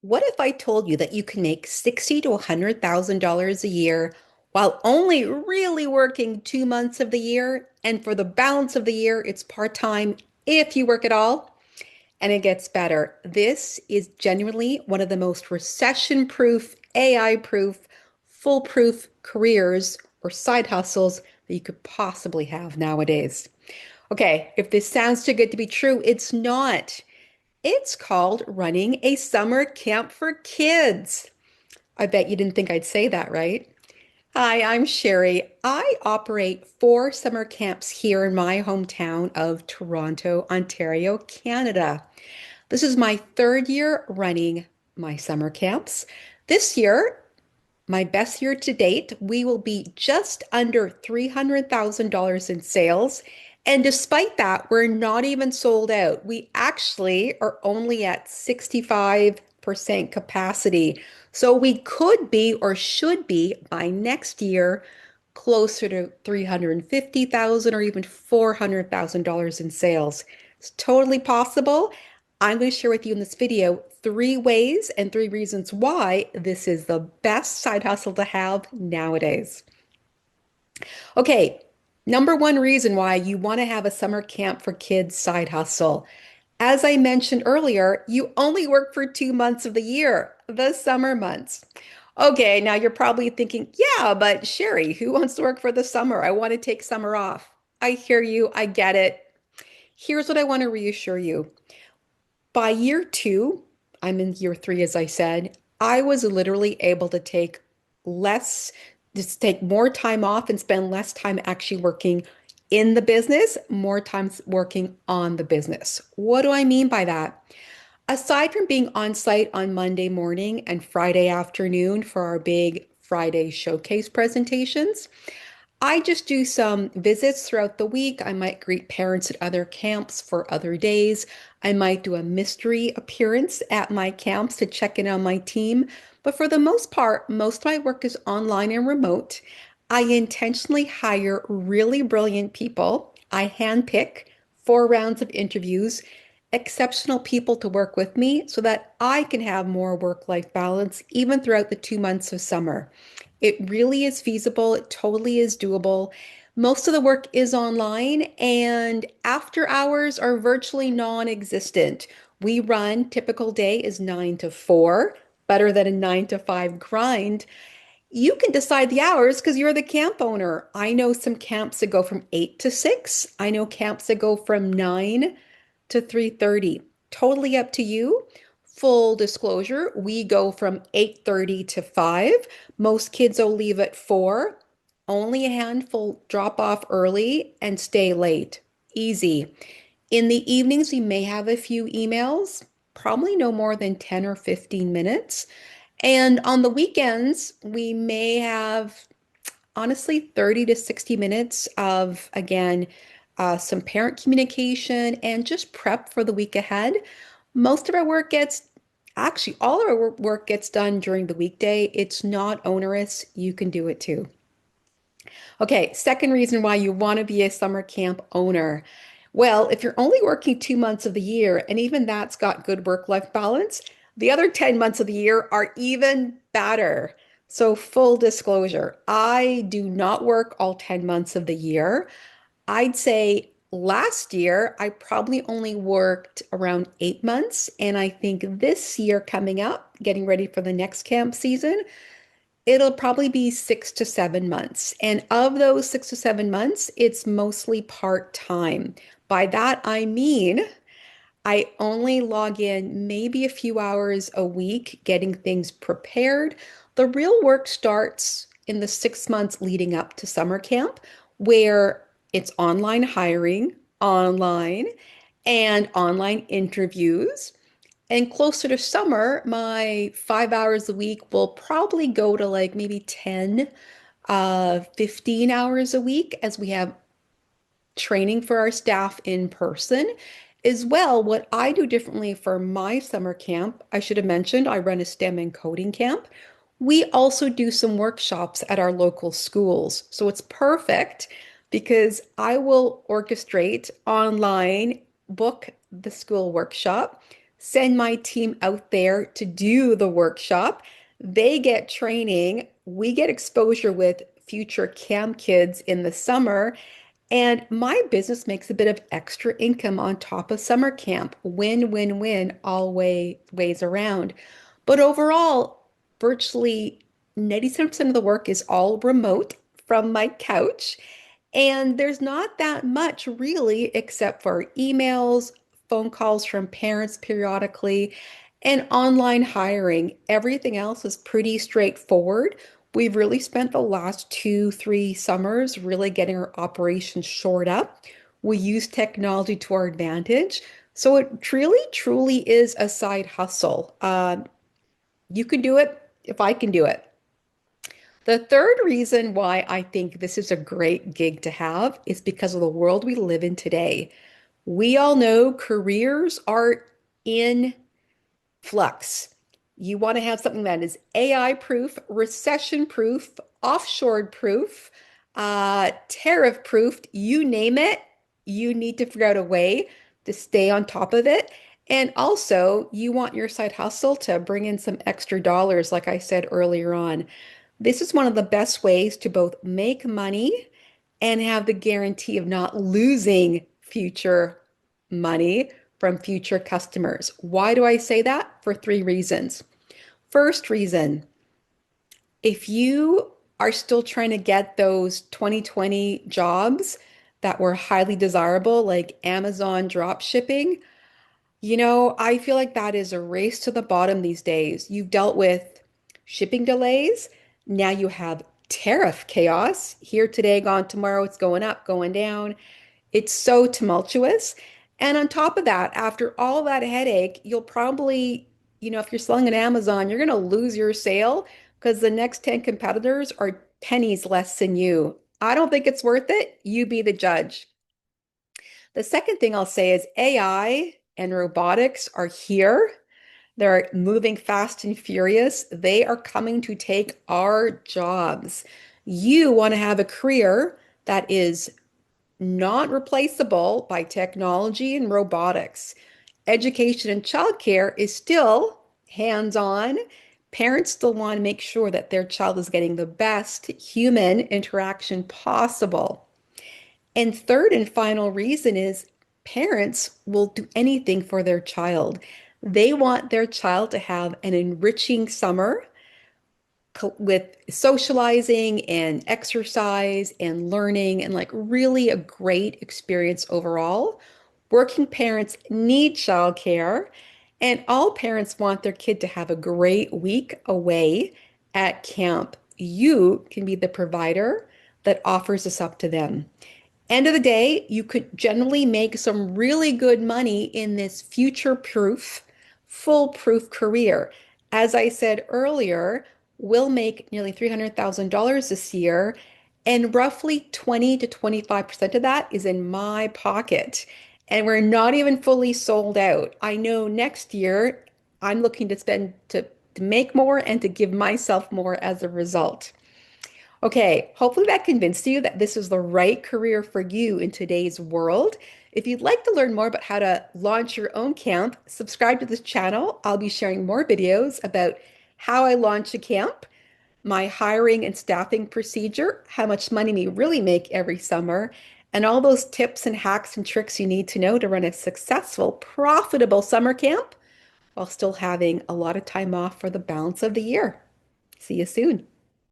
What if I told you that you can make 60 to $100,000 a year while only really working 2 months of the year, and for the balance of the year, it's part-time if you work at all? And it gets better. This is genuinely one of the most recession-proof, AI-proof, foolproof careers or side hustles that you could possibly have nowadays. Okay, if this sounds too good to be true, it's not. It's called running a summer camp for kids. I bet you didn't think I'd say that, right? Hi, I'm Sherry. I operate four summer camps here in my hometown of Toronto, Ontario, Canada. This is my third year running my summer camps. This year, my best year to date, we will be just under $300,000 in sales. And despite that, we're not even sold out. We actually are only at 65% capacity. So we could be or should be by next year closer to 350,000 or even $400,000 in sales. It's totally possible. I'm going to share with you in this video three ways and three reasons why this is the best side hustle to have nowadays. Okay, number one reason why you want to have a summer camp for kids side hustle. As I mentioned earlier, you only work for 2 months of the year, the summer months. Okay, now you're probably thinking, yeah, but Sherry, who wants to work for the summer? I want to take summer off. I hear you. I get it. Here's what I want to reassure you. By year two, I'm in year three, as I said, I was literally able to take less, just take more time off and spend less time actually working in the business, more time working on the business. What do I mean by that? Aside from being on site on Monday morning and Friday afternoon for our big Friday showcase presentations, I just do some visits throughout the week. I might greet parents at other camps for other days. I might do a mystery appearance at my camps to check in on my team. But for the most part, most of my work is online and remote. I intentionally hire really brilliant people. I handpick 4 rounds of interviews, exceptional people to work with me so that I can have more work-life balance even throughout the 2 months of summer. It really is feasible. It totally is doable. Most of the work is online, and after hours are virtually non-existent. We run, typical day is 9 to 4, better than a 9 to 5 grind. You can decide the hours because you're the camp owner. I know some camps that go from 8 to 6. I know camps that go from 9 to 3:30. Totally up to you. Full disclosure, we go from 8:30 to 5. Most kids will leave at 4. Only a handful drop off early and stay late. Easy. In the evenings, we may have a few emails, probably no more than 10 or 15 minutes. And on the weekends, we may have honestly 30 to 60 minutes of, again, some parent communication and just prep for the week ahead. Most of our work gets, actually, all of our work gets done during the weekday. It's not onerous. You can do it too. Okay, second reason why you want to be a summer camp owner. Well, if you're only working 2 months of the year, and even that's got good work-life balance, the other 10 months of the year are even better. So, full disclosure, I do not work all 10 months of the year. I'd say last year I probably only worked around 8 months. And I think this year coming up, getting ready for the next camp season, it'll probably be 6 to 7 months. And of those 6 to 7 months, it's mostly part-time. By that, I mean, I only log in maybe a few hours a week getting things prepared. The real work starts in the 6 months leading up to summer camp, where it's online hiring, online, and online interviews. And closer to summer, my 5 hours a week will probably go to like maybe 10, 15 hours a week as we have training for our staff in person. As well, what I do differently for my summer camp, I should have mentioned I run a STEM and coding camp. We also do some workshops at our local schools. So it's perfect because I will orchestrate online, book the school workshop, send my team out there to do the workshop. They get training. We get exposure with future camp kids in the summer. And my business makes a bit of extra income on top of summer camp. Win, win, win, all ways around. But overall, virtually 97% of the work is all remote from my couch. And there's not that much really, except for emails, phone calls from parents periodically, and online hiring. Everything else is pretty straightforward. We've really spent the last 2, 3 summers really getting our operations shored up. We use technology to our advantage. So it truly is a side hustle. You can do it if I can do it. The third reason why I think this is a great gig to have is because of the world we live in today. We all know careers are in flux. You want to have something that is AI proof, recession proof, offshore proof, tariff proof, you name it. You need to figure out a way to stay on top of it. And also, you want your side hustle to bring in some extra dollars, like I said earlier on. This is one of the best ways to both make money and have the guarantee of not losing future money from future customers. Why do I say that? For three reasons. First reason, if you are still trying to get those 2020 jobs that were highly desirable, like Amazon drop shipping, I feel like that is a race to the bottom these days. You've dealt with shipping delays. Now you have tariff chaos. Here today, gone tomorrow. It's going up, going down. It's so tumultuous. And on top of that, after all that headache, you'll probably, if you're selling on Amazon, you're going to lose your sale because the next 10 competitors are pennies less than you. I don't think it's worth it. You be the judge. The second thing I'll say is AI and robotics are here. They're moving fast and furious. They are coming to take our jobs. You want to have a career that is not replaceable by technology and robotics. Education and childcare is still hands-on. Parents still want to make sure that their child is getting the best human interaction possible. And third and final reason is parents will do anything for their child. They want their child to have an enriching summer with socializing and exercise and learning and like really a great experience overall. Working parents need childcare, and all parents want their kid to have a great week away at camp. You can be the provider that offers this up to them. End of the day, you could generally make some really good money in this future-proof, foolproof career. As I said earlier, we'll make nearly $300,000 this year, and roughly 20 to 25% of that is in my pocket. And we're not even fully sold out. I know next year I'm looking to spend to make more and to give myself more as a result. Okay, hopefully that convinced you that this is the right career for you in today's world. If you'd like to learn more about how to launch your own camp, subscribe to this channel. I'll be sharing more videos about how I launch a camp, my hiring and staffing procedure, how much money we really make every summer, and all those tips and hacks and tricks you need to know to run a successful, profitable summer camp while still having a lot of time off for the balance of the year. See you soon.